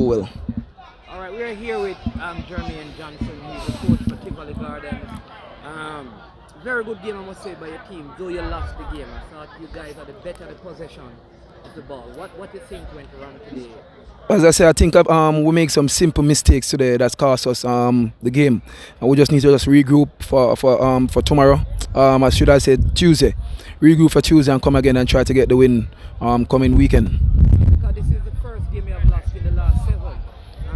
well. All right, we are here with Jermaine Johnson. He's the coach for Tivoli Gardens. Very good game, I must say, by your team. Though you lost the game, I thought you guys had the better possession of the ball. What do you think went wrong today? As I say, I think we make some simple mistakes today that's cost us the game, and we just need to just regroup for tomorrow. I should have said Tuesday, regroup for Tuesday and come again and try to get the win coming weekend. Because this is the first game you have lost in the last 7.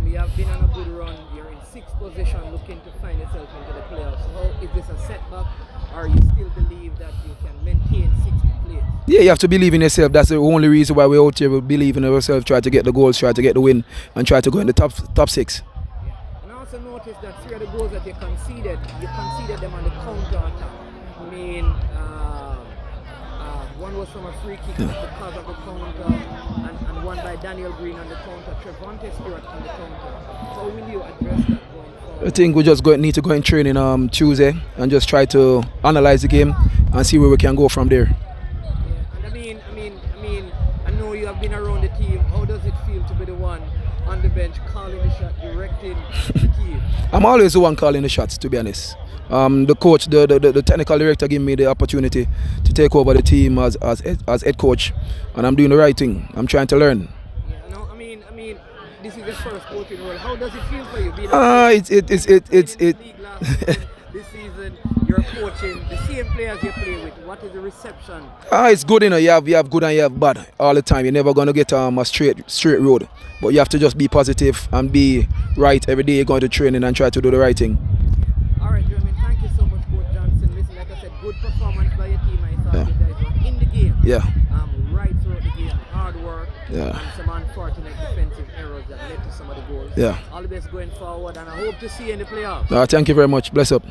You have been on a good run. You're in 6th position, looking to find yourself into the playoffs. So is this a setback, or you still believe that you can maintain 6th place? Yeah, you have to believe in yourself. That's the only reason why we're out here. We believe in ourselves, try to get the goals, try to get the win, and try to go in the top 6. Yeah. And I also noticed that 3 of the goals that you conceded them on the counter attack. I mean, one was from a free kick because of the counter, and one by Daniel Green on the counter, Trevante Stewart on the counter. How will you address that going forward? I think we just need to go in training Tuesday and just try to analyze the game and see where we can go from there. I know you have been around the team. How does it feel to be the one on the bench calling the shot, directing the team? I'm always the one calling the shots, to be honest. The coach, the technical director gave me the opportunity to take over the team as head coach, and I'm doing the right thing. I'm trying to learn. Yeah, no, I mean, this is your first coaching role. How does it feel for you? It's This season, you're coaching the same players you play with. What is the reception? It's good, you know. You have good and you have bad all the time. You're never gonna get a straight road, but you have to just be positive and be right every day. You're going to training and try to do the right thing. All right, Jermaine. Thank you so much, Coach Johnson. Listen, like I said, good performance by your team. I thought you guys were in the game. Yeah. Right throughout the game, hard work. Yeah. And some unfortunate defensive errors that led to some of the goals. Yeah. All the best going forward, and I hope to see you in the playoffs. Thank you very much. Bless up.